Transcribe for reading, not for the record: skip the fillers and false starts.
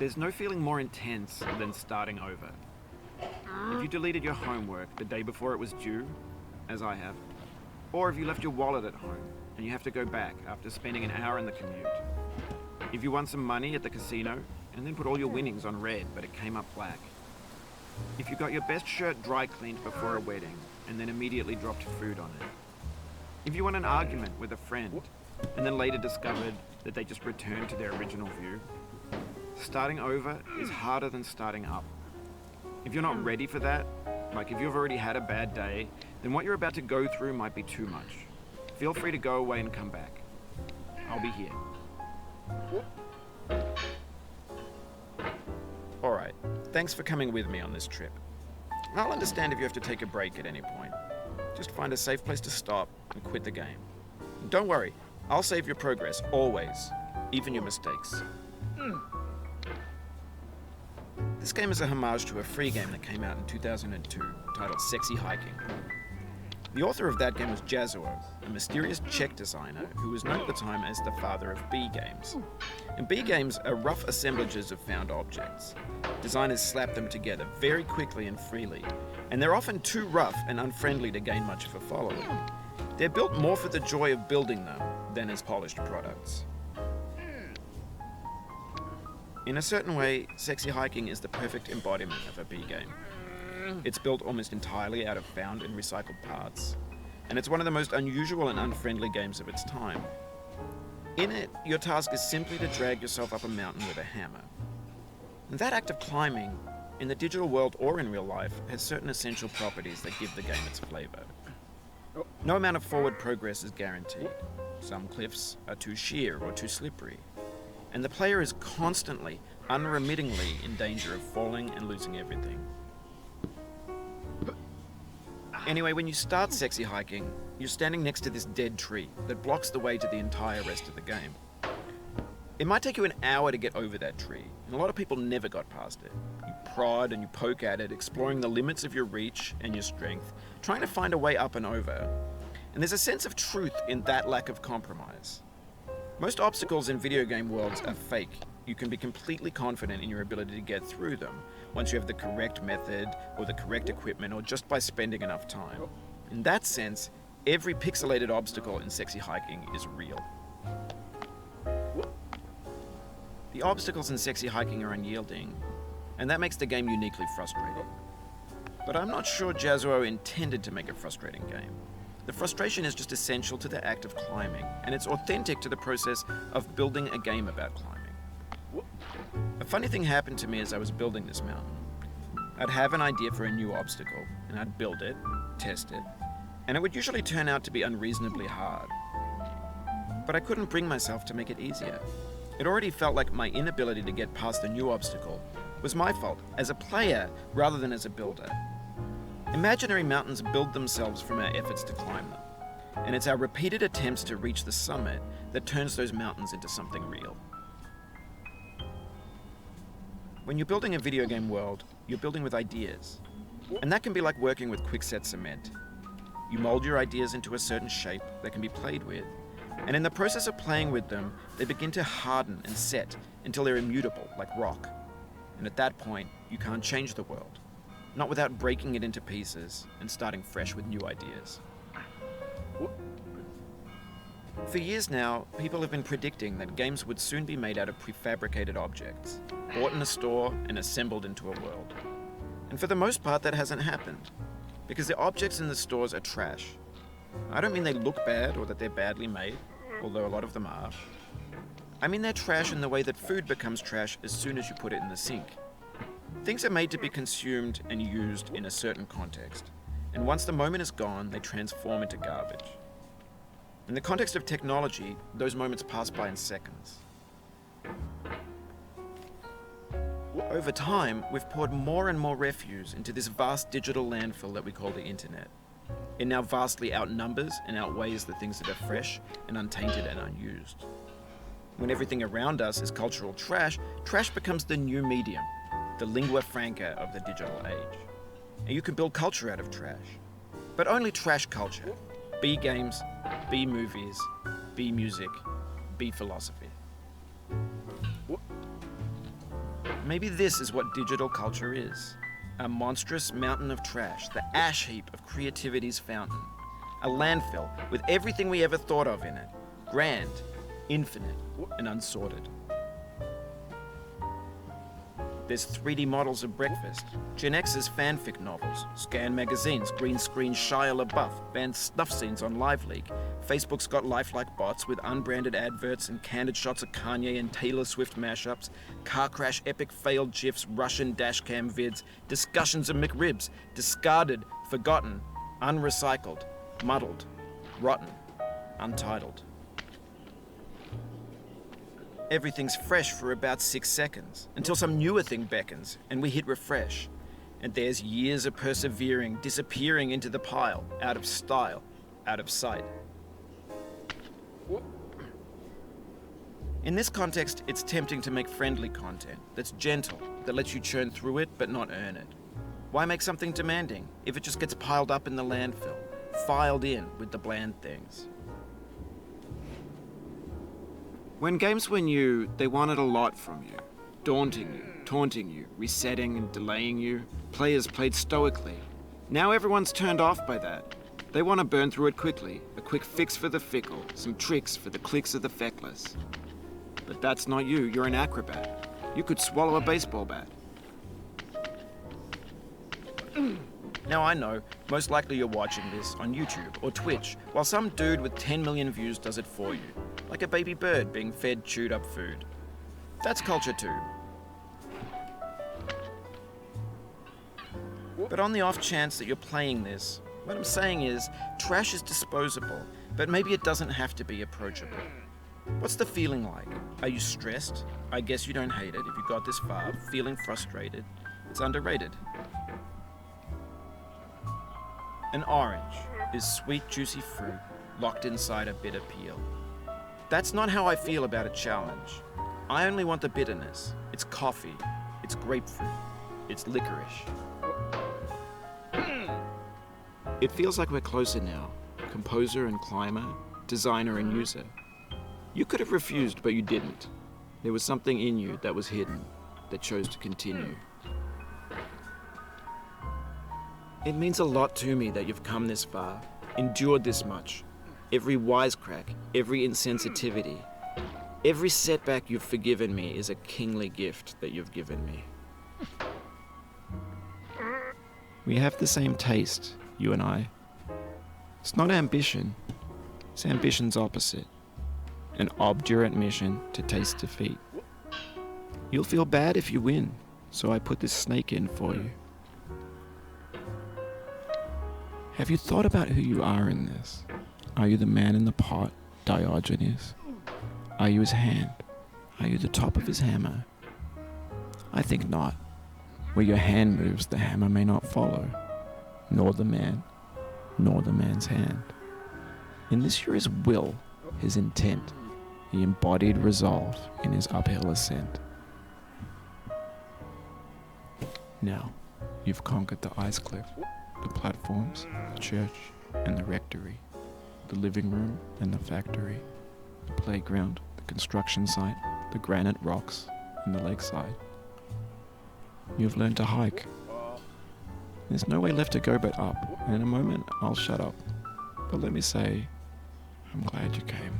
There's no feeling more intense than starting over. If you deleted your homework the day before it was due, as I have, or if you left your wallet at home and you have to go back after spending an hour in the commute. If you won some money at the casino and then put all your winnings on red but it came up black. If you got your best shirt dry cleaned before a wedding and then immediately dropped food on it. If you won an argument with a friend and then later discovered that they just returned to their original view. Starting over is harder than starting up. If you're not ready for that, like if you've already had a bad day, then what you're about to go through might be too much. Feel free to go away and come back. I'll be here. Alright, thanks for coming with me on this trip. I'll understand if you have to take a break at any point. Just find a safe place to stop and quit the game. And don't worry, I'll save your progress, always, even your mistakes. This game is a homage to a free game that came out in 2002, titled Sexy Hiking. The author of that game was Jazzuo, a mysterious Czech designer who was known at the time as the father of B games. And B games are rough assemblages of found objects. Designers slap them together very quickly and freely, and they're often too rough and unfriendly to gain much of a following. They're built more for the joy of building them than as polished products. In a certain way, Sexy Hiking is the perfect embodiment of a B game. It's built almost entirely out of found and recycled parts, and it's one of the most unusual and unfriendly games of its time. In it, your task is simply to drag yourself up a mountain with a hammer. And that act of climbing, in the digital world or in real life, has certain essential properties that give the game its flavor. No amount of forward progress is guaranteed. Some cliffs are too sheer or too slippery, and the player is constantly, unremittingly in danger of falling and losing everything. Anyway, when you start Sexy Hiking, you're standing next to this dead tree that blocks the way to the entire rest of the game. It might take you an hour to get over that tree, and a lot of people never got past it. You prod and you poke at it, exploring the limits of your reach and your strength, trying to find a way up and over. And there's a sense of truth in that lack of compromise. Most obstacles in video game worlds are fake. You can be completely confident in your ability to get through them once you have the correct method or the correct equipment or just by spending enough time. In that sense, every pixelated obstacle in Sexy Hiking is real. The obstacles in Sexy Hiking are unyielding, and that makes the game uniquely frustrating. But I'm not sure Jazzuo intended to make a frustrating game. The frustration is just essential to the act of climbing, and it's authentic to the process of building a game about climbing. A funny thing happened to me as I was building this mountain. I'd have an idea for a new obstacle, and I'd build it, test it, and it would usually turn out to be unreasonably hard. But I couldn't bring myself to make it easier. It already felt like my inability to get past the new obstacle was my fault as a player rather than as a builder. Imaginary mountains build themselves from our efforts to climb them, and it's our repeated attempts to reach the summit that turns those mountains into something real. When you're building a video game world, you're building with ideas, and that can be like working with quickset cement. You mold your ideas into a certain shape that can be played with, and in the process of playing with them, they begin to harden and set until they're immutable, like rock. And at that point, you can't change the world. Not without breaking it into pieces and starting fresh with new ideas. For years now, people have been predicting that games would soon be made out of prefabricated objects, bought in a store and assembled into a world. And for the most part, that hasn't happened, because the objects in the stores are trash. I don't mean they look bad or that they're badly made, although a lot of them are. I mean they're trash in the way that food becomes trash as soon as you put it in the sink. Things are made to be consumed and used in a certain context, and once the moment is gone, they transform into garbage. In the context of technology, those moments pass by in seconds. Over time, we've poured more and more refuse into this vast digital landfill that we call the internet. It now vastly outnumbers and outweighs the things that are fresh and untainted and unused. When everything around us is cultural trash, trash becomes the new medium, the lingua franca of the digital age. And you can build culture out of trash. But only trash culture. B games, B movies, B music, B philosophy. Maybe this is what digital culture is. A monstrous mountain of trash, the ash heap of creativity's fountain. A landfill with everything we ever thought of in it. Grand, infinite, and unsorted. There's 3D models of breakfast, Gen X's fanfic novels, Scan magazines, green screen Shia LaBeouf, banned snuff scenes on LiveLeak. Facebook's got lifelike bots with unbranded adverts and candid shots of Kanye and Taylor Swift mashups, car crash epic failed GIFs, Russian dashcam vids, discussions of McRibs, discarded, forgotten, unrecycled, muddled, rotten, untitled. Everything's fresh for about 6 seconds, until some newer thing beckons, and we hit refresh. And there's years of persevering, disappearing into the pile, out of style, out of sight. In this context, it's tempting to make friendly content that's gentle, that lets you churn through it but not earn it. Why make something demanding if it just gets piled up in the landfill, filed in with the bland things? When games were new, they wanted a lot from you. Daunting you, taunting you, resetting and delaying you. Players played stoically. Now everyone's turned off by that. They want to burn through it quickly. A quick fix for the fickle, some tricks for the clicks of the feckless. But that's not you, you're an acrobat. You could swallow a baseball bat. Now I know, most likely you're watching this on YouTube or Twitch, while some dude with 10 million views does it for you. Like a baby bird being fed chewed up food. That's culture too. But on the off chance that you're playing this, what I'm saying is, trash is disposable, but maybe it doesn't have to be approachable. What's the feeling like? Are you stressed? I guess you don't hate it if you got this far. Feeling frustrated? It's underrated. An orange is sweet, juicy fruit locked inside a bitter peel. That's not how I feel about a challenge. I only want the bitterness. It's coffee. It's grapefruit. It's licorice. It feels like we're closer now. Composer and climber, designer and user. You could have refused, but you didn't. There was something in you that was hidden, that chose to continue. It means a lot to me that you've come this far, endured this much. Every wisecrack, every insensitivity, every setback you've forgiven me is a kingly gift that you've given me. We have the same taste, you and I. It's not ambition, it's ambition's opposite. An obdurate mission to taste defeat. You'll feel bad if you win, so I put this snake in for you. Have you thought about who you are in this? Are you the man in the pot, Diogenes? Are you his hand? Are you the top of his hammer? I think not. Where your hand moves, the hammer may not follow, nor the man, nor the man's hand. In this you're his will, his intent, the embodied resolve in his uphill ascent. Now, you've conquered the ice cliff, the platforms, the church, and the rectory, the living room and the factory, the playground, the construction site, the granite rocks, and the lakeside. You've learned to hike. There's no way left to go but up, and in a moment I'll shut up. But let me say, I'm glad you came.